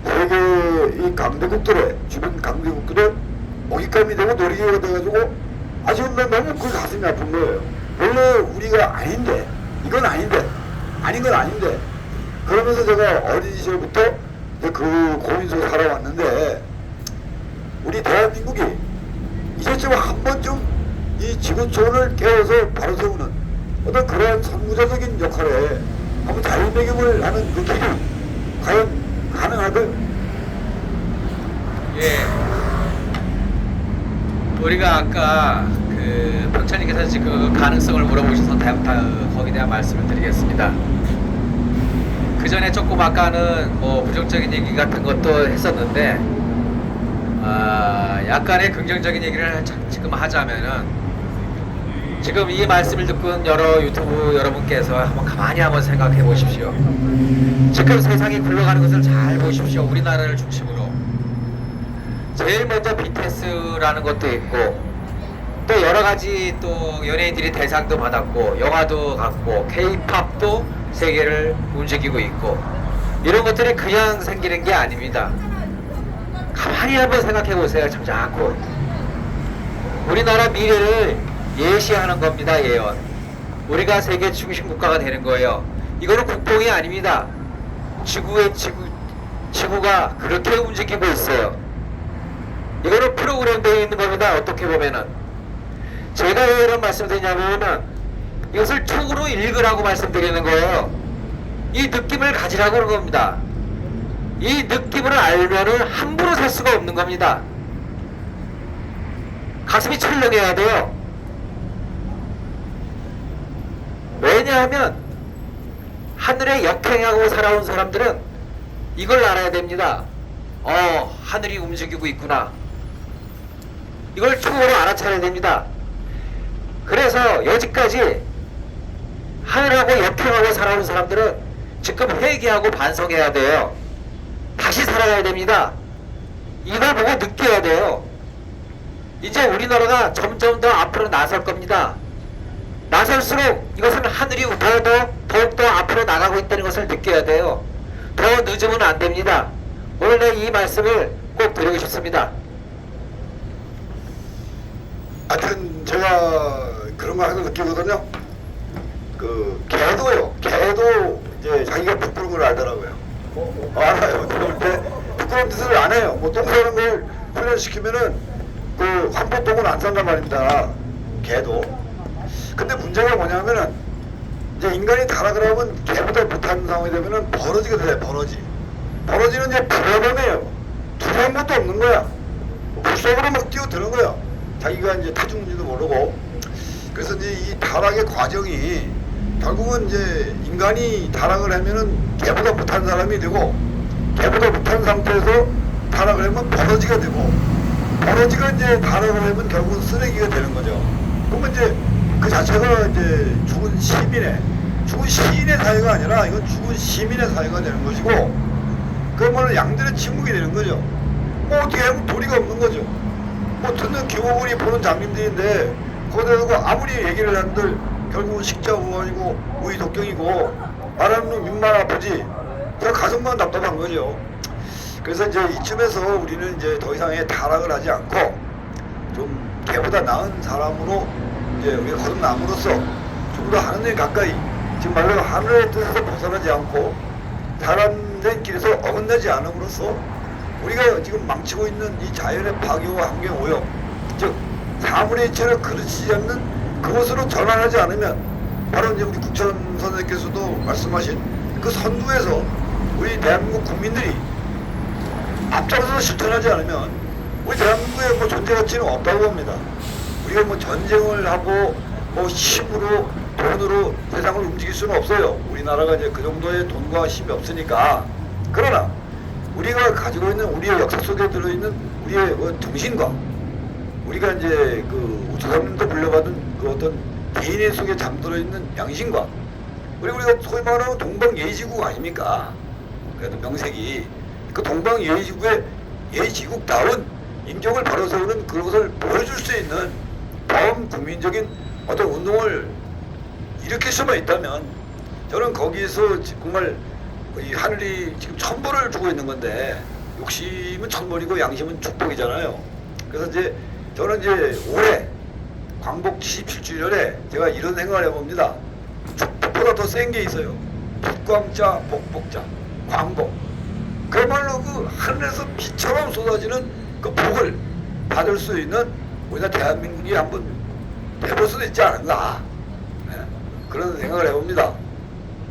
세계 이 강대국들의 주변 강대국들의 먹잇감이 되고 놀이기구가 돼가지고 아쉬운 면 너무 그 가슴이 아픈 거예요. 원래 우리가 아닌데 이건 아닌데 아닌 건 아닌데 그러면서 제가 어린 시절부터 이제 그 고민으로 살아왔는데 우리 대한민국이 이제쯤 한 번쯤 이 지구촌을 깨워서 바로 세우는 어떤 그러한 선구자적인 역할에 한번 자율배경을 하는 그 길이 과연 가능할까요? 예. 우리가 아까 그 병찬님께서 지금 그 가능성을 물어보셔서 거기에 대한 말씀을 드리겠습니다. 그 전에 조금 아까는 뭐 부정적인 얘기 같은 것도 했었는데 약간의 긍정적인 얘기를 지금 하자면은 지금 이 말씀을 듣고 여러 유튜브 여러분께서 한번 가만히 한번 생각해 보십시오. 지금 세상이 굴러가는 것을 잘 보십시오. 우리나라를 중심으로 제일 먼저 BTS라는 것도 있고 또 여러 가지 또 연예인들이 대상도 받았고 영화도 갔고 K-팝도 세계를 움직이고 있고 이런 것들이 그냥 생기는 게 아닙니다. 가만히 한번 생각해 보세요. 잠자코 우리나라 미래를 예시하는 겁니다. 예언. 우리가 세계 중심 국가가 되는 거예요. 이거는 국뽕이 아닙니다. 지구가 그렇게 움직이고 있어요. 이거는 프로그램되어 있는 겁니다. 어떻게 보면은 제가 왜 이런 말씀드리냐면은 이것을 촉으로 읽으라고 말씀드리는 거예요. 이 느낌을 가지라고 그런 겁니다. 이 느낌을 알면은 함부로 살 수가 없는 겁니다. 가슴이 철렁해야 돼요. 왜냐하면 하늘에 역행하고 살아온 사람들은 이걸 알아야 됩니다. 하늘이 움직이고 있구나. 이걸 촉으로 알아차려야 됩니다. 그래서 여지까지 하늘하고 역행하고 살아온 사람들은 지금 회개하고 반성해야 돼요. 다시 살아가야 됩니다. 이걸 보고 느껴야 돼요. 이제 우리나라가 점점 더 앞으로 나설 겁니다. 나설수록 이것은 하늘이 더욱더 앞으로 나가고 있다는 것을 느껴야 돼요. 더 늦으면 안 됩니다. 원래 이 말씀을 꼭 드리고 싶습니다. 하여튼 제가 그런 거 항상 느끼거든요. 그 개도요. 개도 이제 자기가 부끄러운 걸 알더라고요. 알아요. 그런데 부끄러운 짓을 안 해요. 뭐 똥 싸는 걸 훈련시키면은 그 환포똥은 안 산단 말입니다. 개도. 근데 문제가 뭐냐면은 이제 인간이 타락을 하면 개보다 못하는 상황이 되면은 벌어지게 돼요. 벌어지는 이제 불안함이에요. 두려운 것도 없는 거야. 불속으로 막 뛰어드는 거야. 자기가 이제 타죽는지도 모르고. 그래서 이제 이 타락의 과정이 결국은 이제 인간이 타락을 하면은 개보다 못한 사람이 되고 개보다 못한 상태에서 타락을 하면 버러지가 되고 버러지가 이제 타락을 하면 결국은 쓰레기가 되는 거죠. 그러면 이제 그 자체가 이제 죽은 시인의 사회가 아니라 이건 죽은 시민의 사회가 되는 것이고 그러면 양들의 침묵이 되는 거죠. 뭐 어떻게 하면 도리가 없는 거죠. 뭐 듣는 교우분이 보는 장님들인데 거기다가 아무리 얘기를 한들 결국은 식자우원이고 우의독경이고 말하는 놈 입만 아프지 그냥 가슴만 답답한 거죠. 그래서 이제 이쯤에서 우리는 이제 더 이상의 타락을 하지 않고 좀 개보다 나은 사람으로 이제 우리가 거듭남으로써 좀 더 하느님 가까이 지금 말로 하늘의 뜻에서 벗어나지 않고 사람된 길에서 어긋나지 않음으로써 우리가 지금 망치고 있는 이 자연의 파괴와 환경 오염 즉 사물의 이체를 그르치지 않는 그것으로 전환하지 않으면 바로 이제 우리 국천 선생님께서도 말씀하신 그 선두에서 우리 대한민국 국민들이 앞장서서 실천하지 않으면 우리 대한민국의 뭐 존재 가치는 없다고 봅니다. 우리가 뭐 전쟁을 하고 뭐 힘으로 돈으로 세상을 움직일 수는 없어요. 우리나라가 이제 그 정도의 돈과 힘이 없으니까. 그러나 우리가 가지고 있는 우리의 역사 속에 들어있는 우리의 정신과 우리가 이제 그 조상님도 물려받은 그 어떤 개인의 속에 잠들어 있는 양심과 우리가 소위 말하는 동방예의지국 아닙니까? 그래도 명색이 그 동방예의지국의 예의지국다운 인격을 바로 세우는 그것을 보여줄 수 있는 범국민적인 어떤 운동을 일으킬 수만 있다면 저는 거기서 정말 이 하늘이 지금 천벌을 주고 있는 건데 욕심은 천벌이고 양심은 축복이잖아요. 그래서 이제 저는 이제 올해 광복 77주년에 제가 이런 생각을 해봅니다. 축복보다 더 센 게 있어요. 빛광자, 복복자, 광복. 그야말로 그 하늘에서 비처럼 쏟아지는 그 복을 받을 수 있는 우리나라 대한민국이 한번 해볼 수도 있지 않은가. 네? 그런 생각을 해봅니다.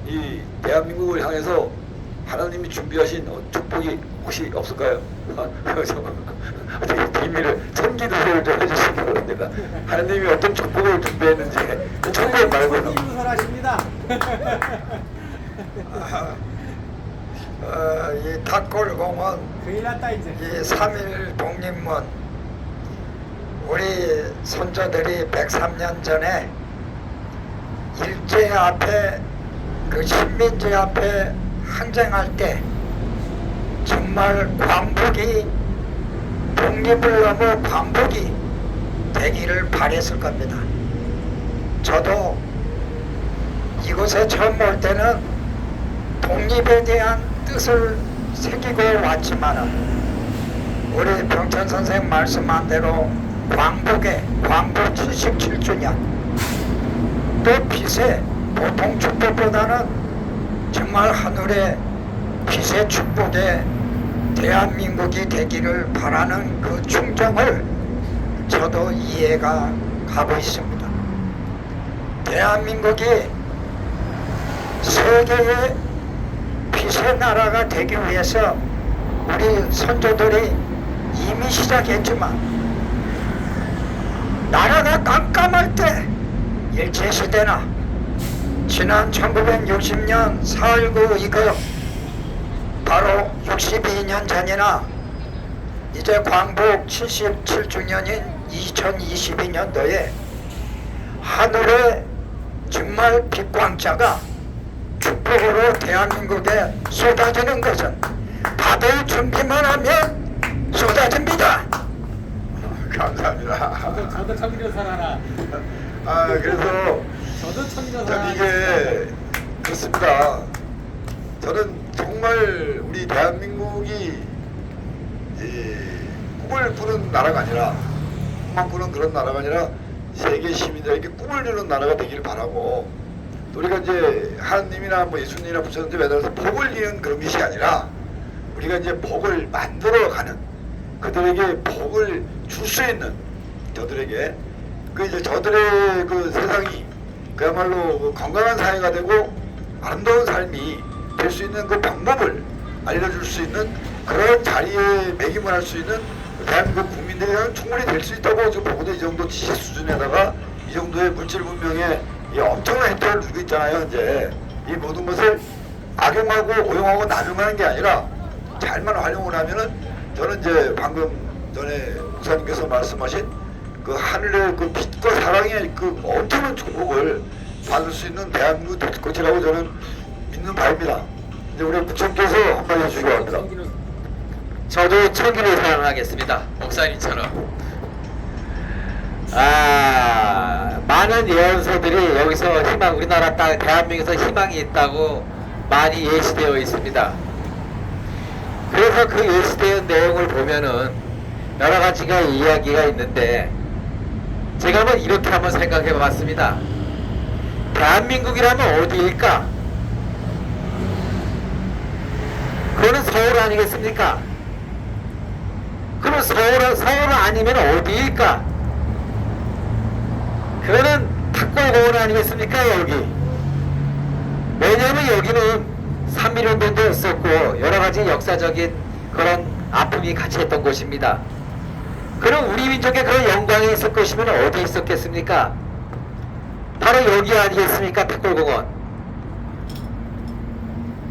이 대한민국을 향해서 하나님이 준비하신 축복이 혹시 없을까요? 비밀을 천기도를 좀 해주시기 바랍니다. 하나님이 어떤 축복을 준비했는지 축복 말고는. 유설하십니다. 이 닭골공원, 큰일 났다 이제. 이 3.1 독립문, 우리 선조들이 103년 전에 일제 앞에 그 식민지 앞에 항쟁할 때 정말 광복이 독립을 넘어 광복이 되기를 바랬을 겁니다. 저도 이곳에 처음 올 때는 독립에 대한 뜻을 새기고 왔지만 우리 병천 선생 말씀한 대로 광복의 광복 77주년 또 빛의 보통 축복보다는 정말 하늘의 빛의 축복에 대한민국이 되기를 바라는 그 충정을 저도 이해가 가고 있습니다. 대한민국이 세계의 빛의 나라가 되기 위해서 우리 선조들이 이미 시작했지만 나라가 깜깜할 때 일제시대나 지난 1960년 4.19 이거 바로 62년 전이나 이제 광복 77주년인 2022년도에 하늘에 정말 빛광자가 축복으로 대한민국에 쏟아지는 것은 다들 준비만 하면 쏟아집니다. 감사합니다. 저도 청기도산 하나. 그래서 저도 청기도산 참 하나. 이게 그렇습니다. 저는 정말 우리 대한민국이 꿈을 꾸는 나라가 아니라 꿈만 꾸는 그런 나라가 아니라 세계 시민들에게 꿈을 주는 나라가 되길 바라고 또 우리가 이제 하나님이나 뭐 예수님이나 부처님한테 매달려서 복을 이는 그런 것이 아니라 우리가 이제 복을 만들어가는 그들에게 복을 줄 수 있는 저들에게 그 이제 저들의 그 세상이 그야말로 그 건강한 사회가 되고 아름다운 삶이 될 수 있는 그 방법을 알려줄 수 있는 그런 자리에 매김을 할 수 있는 대한민국 국민들이 충분히 될 수 있다고 지금 보고도 이 정도 지식 수준에다가 이 정도의 물질 문명에 이 엄청난 혜택을 누리고 있잖아요. 현재 이 모든 것을 악용하고 오용하고 남용하는 게 아니라 잘만 활용을 하면은 저는 이제 방금 전에 목사님께서 말씀하신 그 하늘의 그 빛과 사랑의 그 엄청난 축복을 받을 수 있는 대한민국 될 것이라고 저는 믿는 바입니다. 이제 우리 부총께서 한마디 해주시기 바랍니다. 저도 청기를 사랑하겠습니다. 목사님처럼. 많은 예언서들이 여기서 희망, 우리나라 땅, 대한민국에서 희망이 있다고 많이 예시되어 있습니다. 그래서 그 예시되어 내용을 보면은 여러 가지가 이야기가 있는데 제가 한번 이렇게 한번 생각해 봤습니다. 대한민국이라면 어디일까? 그거는 서울 아니겠습니까? 그럼 서울 아니면 어디일까? 그거는 탁골공원 아니겠습니까? 여기. 왜냐하면 여기는 3.1운동도 있었고 여러가지 역사적인 그런 아픔이 같이 했던 곳입니다. 그럼 우리 민족의 그런 영광이 있을 것이면 어디 있었겠습니까? 바로 여기 아니겠습니까? 탁골공원.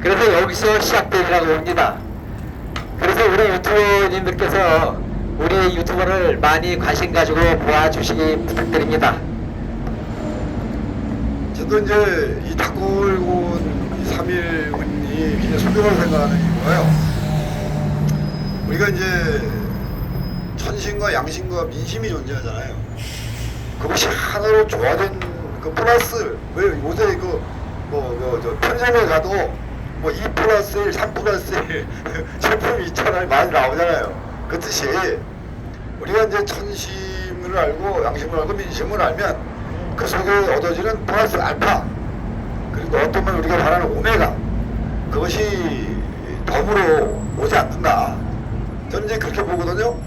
그래서 여기서 시작되리라고 봅니다. 그래서 우리 유튜버님들께서 우리 유튜버를 많이 관심 가지고 보아주시기 부탁드립니다. 저도 그 이제 이 닭골곤 3.1운이 굉장히 소중하다고 생각하는 이유가요. 우리가 이제 천신과 양심과 민심이 존재하잖아요. 그것이 하나로 조화된 그 플러스, 왜 요새 저 편의점에 가도 뭐 2+1, 3+1 제품이 있잖아요. 많이 나오잖아요. 그 뜻이 우리가 이제 천심을 알고 양심을 알고 민심을 알면 그 속에 얻어지는 플러스 알파, 그리고 어떤 면 우리가 말하는 오메가, 그것이 덤으로 오지 않는가. 저는 이제 그렇게 보거든요.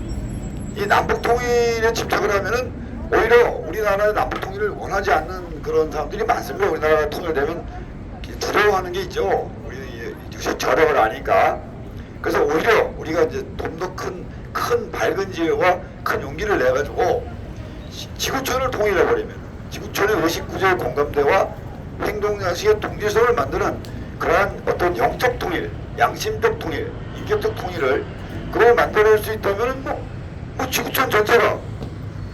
이 남북 통일에 집착을 하면은 오히려 우리나라의 남북 통일을 원하지 않는 그런 사람들이 많습니다. 우리나라가 통일되면 두려워하는 게 있죠. 우리 저력을 아니까. 그래서 오히려 우리가 이제 좀 더 큰 밝은 지혜와 큰 용기를 내 가지고 지구촌을 통일해 버리면, 지구촌의 의식 구조의 공감대와 행동 양식의 동질성을 만드는 그러한 어떤 영적 통일, 양심적 통일, 인격적 통일을 그걸 만들어낼 수 있다면은 뭐 지구촌 전체가,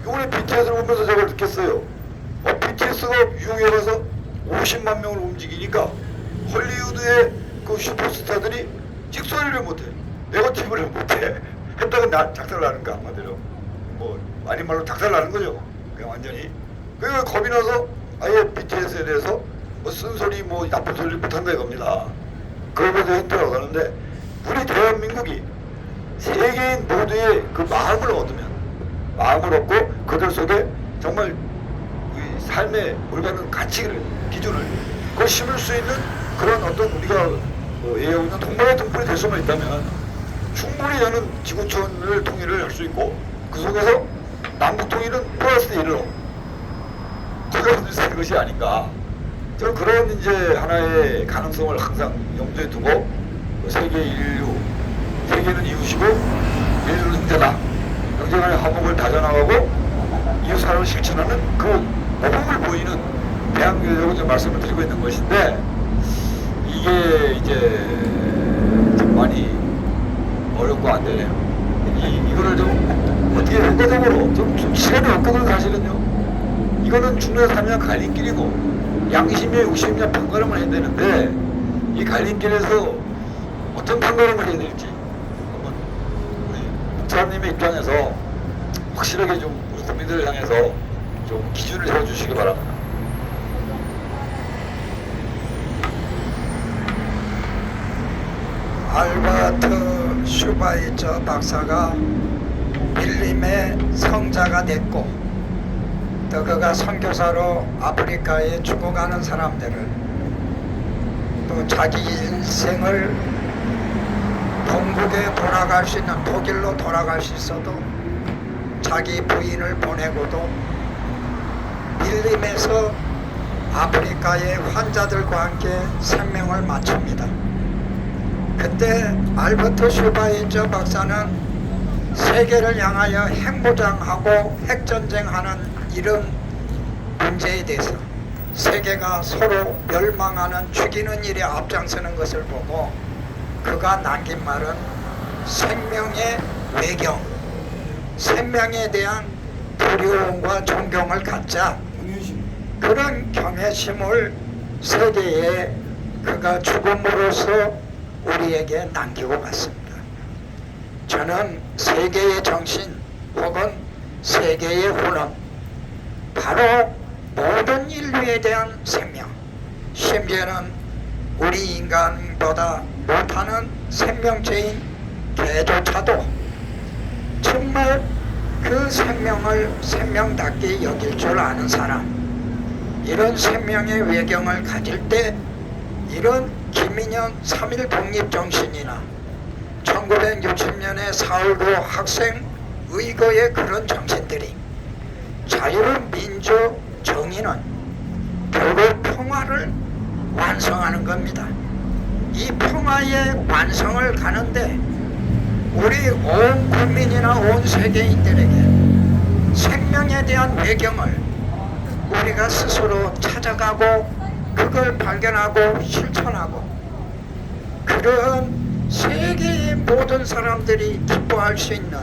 이번에 BTS를 보면서 제가 느꼈어요. BTS가 뉴욕에 가서 50만 명을 움직이니까 헐리우드의 그 슈퍼스타들이 찍소리를 못해, 네거티브를 못해. 했다가 작살나는 거 한마디로, 뭐 아닌 말로 작살나는 거죠. 그냥 완전히. 그러니까 겁이 나서 아예 BTS에 대해서 뭐 쓴소리, 뭐 나쁜 소리를 못한다 이겁니다. 그러면서 했더라고 하는데, 우리 대한민국이 세계인 모두의 그 마음을 얻고 그들 속에 정말 이 삶의 올바른 가치를, 기준을 그걸 심을 수 있는 그런 어떤 우리가 예우는 동반의 등불이 될 수만 있다면 충분히 저는 지구촌을 통일을 할 수 있고, 그 속에서 남북 통일은 플러스 1로 그런 것이 아닌가. 저는 그런 이제 하나의 가능성을 항상 염두에 두고, 세계 인류, 세계는 이웃이고 인류는 형제다, 형제간의 화목을 다져나가고 이웃 사랑을 실천하는 그 모범을 보이는 대한민국이라고 좀 말씀을 드리고 있는 것인데, 이게 이제 좀 많이 어렵고 안 되네요. 이거를 좀 어떻게 효과적으로 좀 시간이 없거든 사실은요. 이거는 중요한 삶이랑 갈림길이고 양심의 의심이냐 판가름을 해야 되는데, 이 갈림길에서 어떤 판가름을 해야 될지 한번 우리 목사님의 입장에서 확실하게 좀 우리 국민들을 향해서 좀 기준을 세워주시기 바랍니다. 알버트 슈바이처 박사가 밀림의 성자가 됐고, 또 그가 선교사로 아프리카에 죽어가는 사람들을, 또 자기 인생을 본국에 돌아갈 수 있는, 독일로 돌아갈 수 있어도 자기 부인을 보내고도 밀림에서 아프리카의 환자들과 함께 생명을 마칩니다. 그때 알버트 슈바이처 박사는 세계를 향하여 핵무장하고 핵전쟁하는 이런 문제에 대해서 세계가 서로 멸망하는, 죽이는 일에 앞장서는 것을 보고 그가 남긴 말은 생명의 외경, 생명에 대한 두려움과 존경을 갖자, 그런 경외심을 세계에 그가 죽음으로써 우리에게 남기고 갔습니다. 저는 세계의 정신 혹은 세계의 혼은 바로 모든 인류에 대한 생명, 심지어는 우리 인간보다 못하는 생명체인 개조차도 정말 그 생명을 생명답게 여길 줄 아는 사람, 이런 생명의 외경을 가질 때 이런 김인현 3.1 독립정신이나 1960년에 4.19 학생 의거의 그런 정신들이, 자유로운 민주 정의는 결국 평화를 완성하는 겁니다. 이 평화의 완성을 가는데 우리 온 국민이나 온 세계인들에게 생명에 대한 외경을 우리가 스스로 찾아가고 그걸 발견하고 실천하고, 그런 세계의 모든 사람들이 기뻐할 수 있는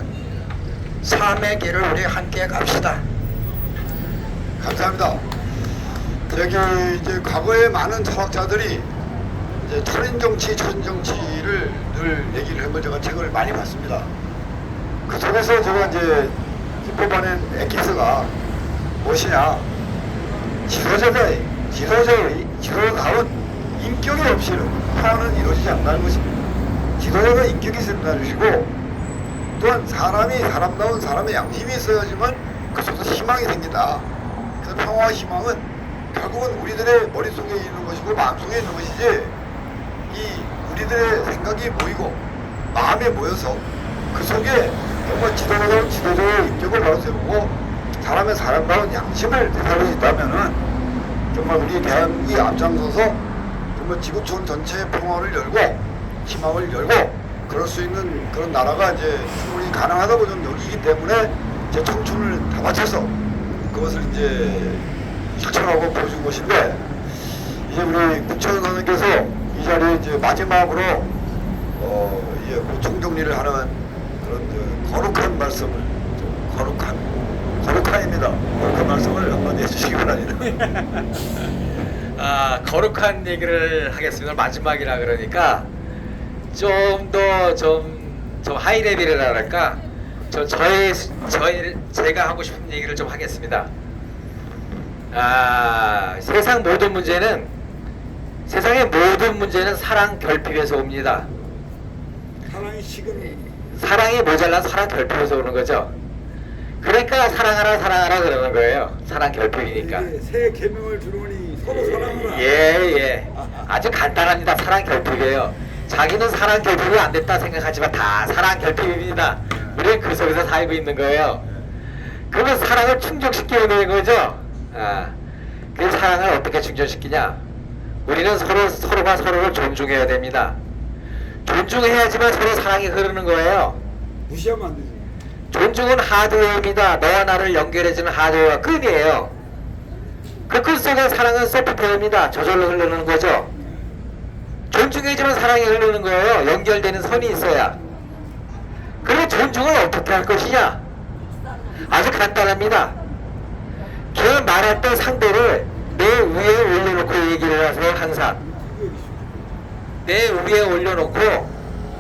삶의 길을 우리 함께 갑시다. 감사합니다. 저기 이제 과거에 많은 철학자들이 이제 철인 정치, 천 정치를 늘 얘기를 해본 제가 책을 많이 봤습니다. 그 속에서 제가 이제 뽑아낸 엑기스가 무엇이냐? 지도자다운 인격이 없이는 화는 이루어지지 않는다는 것입니다. 지도자가 인격이 있다는 것이고, 또한 사람이 사람다운 사람의 양심이 있어야지만 그 속에서 희망이 생긴다. 그래서 평화와 희망은 결국은 우리들의 머릿속에 있는 것이고 마음속에 있는 것이지, 이 우리들의 생각이 모이고 마음에 모여서 그 속에 정말 지도자다운 지도자의 인격을 바로 세우고 사람의 사람다운 양심을 되살릴 수 있다면은 정말 우리 대한민국이 앞장서서 정말 지구촌 전체의 평화를 열고 희망을 열고 그럴 수 있는 그런 나라가 이제 충분히 가능하다고 저는 여기기 때문에 제 청춘을 다 바쳐서 그것을 이제 실천하고 보여준 것인데, 이제 우리 국천 선생님께서 이 자리에 이제 마지막으로 이제 총정리를 하는 그런 거룩한 말씀을, 좀 거룩한입니다. 거룩한 말씀을 한마디 해주시기 바랍니다. 거룩한 얘기를 하겠습니다. 마지막이라 그러니까 좀 더 좀 하이레벨이랄까, 제가 하고 싶은 얘기를 좀 하겠습니다. 세상의 모든 문제는 사랑 결핍에서 옵니다. 사랑이 모자란 사랑 결핍에서 오는 거죠. 그러니까 사랑하라 그러는 거예요. 사랑 결핍이니까. 새 계명을 주노니 서로 사랑하라. 예. 아주 간단합니다. 사랑 결핍이에요. 자기는 사랑 결핍이 안 됐다 생각하지만 다 사랑 결핍입니다. 우리는 그 속에서 살고 있는 거예요. 그러면 사랑을 충족시키는 거죠. 그 사랑을 어떻게 충족시키냐? 우리는 서로가 서로를 존중해야 됩니다. 존중해야지만 서로 사랑이 흐르는 거예요. 무시하면 안 되지. 존중은 하드웨어입니다. 너와 나를 연결해주는 하드웨어가 끈이에요. 그 끈 속에 사랑은 소프트웨어입니다. 저절로 흐르는 거죠. 존중해야지만 사랑이 흐르는 거예요. 연결되는 선이 있어야. 그러면 존중을 어떻게 할 것이냐? 아주 간단합니다. 걔 말할 때 상대를 내 위에 올려놓고 얘기를 하세요. 항상 내 위에 올려놓고,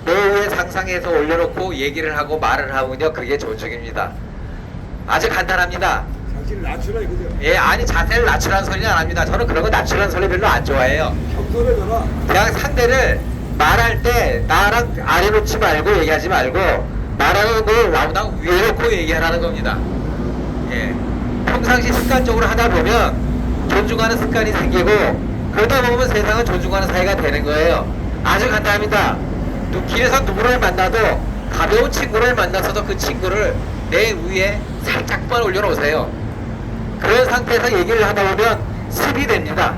내 위에 상상해서 올려놓고 얘기를 하고 말을 하면요, 그게 존중입니다. 아주 간단합니다. 자신을 낮추라 이거죠. 예, 아니 자세를 낮추라는 소리는 안 합니다. 저는 그런 거 낮추라는 소리 별로 안 좋아해요. 겸손해져라. 그냥 상대를 말할 때 나랑 아래 놓지 말고 얘기하지 말고 말하는 걸 나보다 위에 놓고 얘기하라는 겁니다. 예, 평상시 습관적으로 하다 보면 존중하는 습관이 생기고, 그러다 보면 세상은 존중하는 사이가 되는 거예요. 아주 간단합니다. 길에서 누구를 만나도 가벼운 친구를 만나서도 그 친구를 내 위에 살짝만 올려놓으세요. 그런 상태에서 얘기를 하다 보면 습이 됩니다.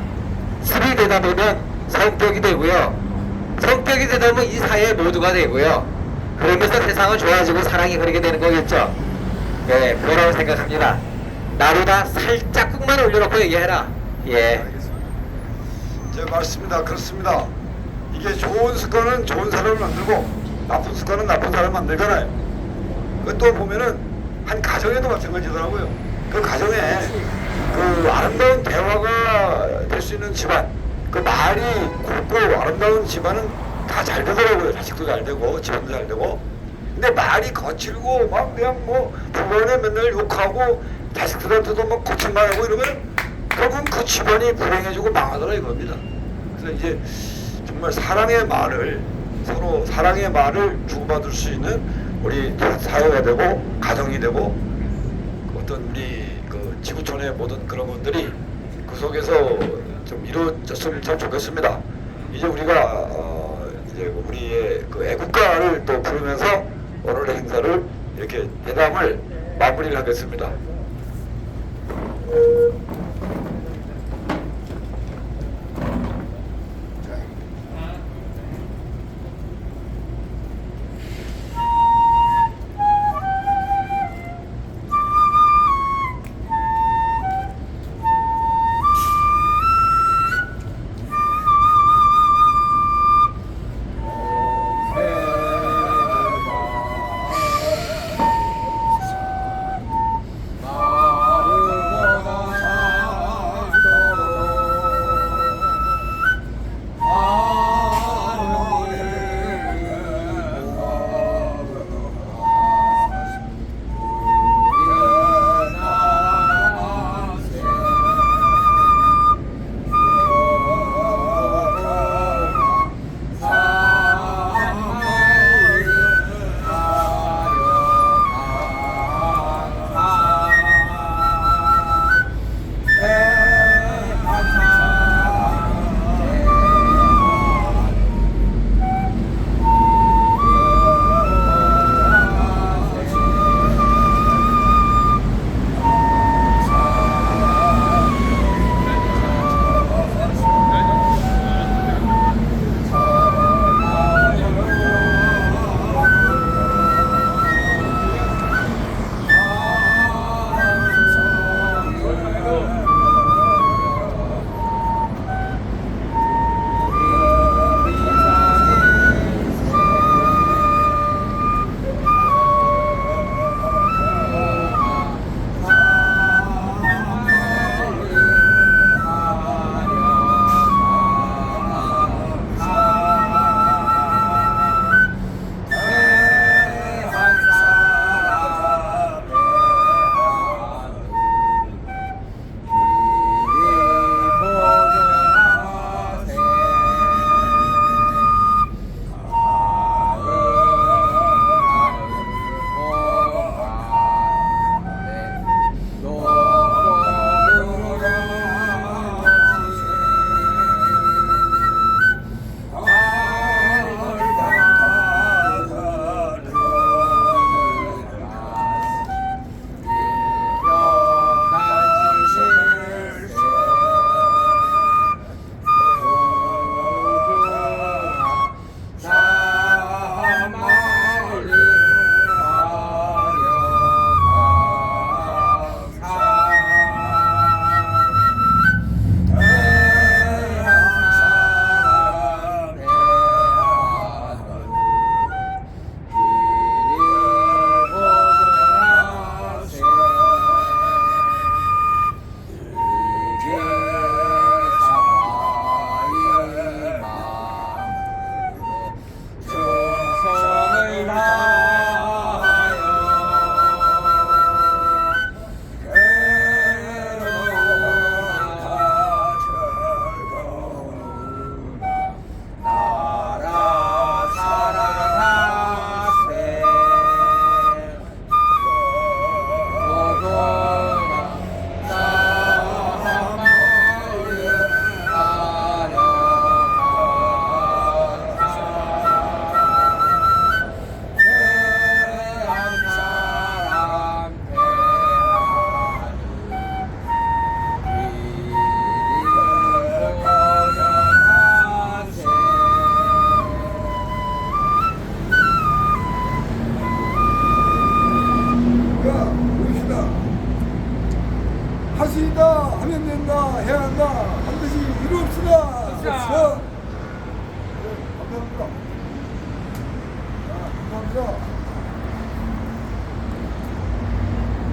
습이 되다 보면 성격이 되고요. 성격이 되다 보면 이 사회 모두가 되고요. 그러면서 세상은 좋아지고 사랑이 흐르게 되는 거겠죠. 예, 그거라고 생각합니다. 나보다 살짝만 올려놓고 얘기해라. 예. 제 맞습니다. 그렇습니다. 이게 좋은 습관은 좋은 사람을 만들고 나쁜 습관은 나쁜 사람을 만들잖아요. 그또 보면은 한 가정에도 마찬가지더라고요. 그 가정에 그 아름다운 대화가 될 수 있는 집안, 그 말이 굵고 아름다운 집안은 다 잘 되더라고요. 자식도 잘 되고 집안도 잘 되고. 근데 말이 거칠고 막 그냥 뭐 부모님 맨날 욕하고 자식들한테도 막 거칠말하고 이러면 결국은 그 집안이 불행해지고 망하더라 이겁니다. 그래서 이제 정말 사랑의 말을, 서로 사랑의 말을 주고받을 수 있는 우리 사회가 되고 가정이 되고 어떤 우리 그 지구촌의 모든 그런 것들이 그 속에서 좀 이루어졌으면 참 좋겠습니다. 이제 우리가 이제 우리의 그 애국가를 또 부르면서 오늘의 행사를 이렇게 예담을 마무리를 하겠습니다.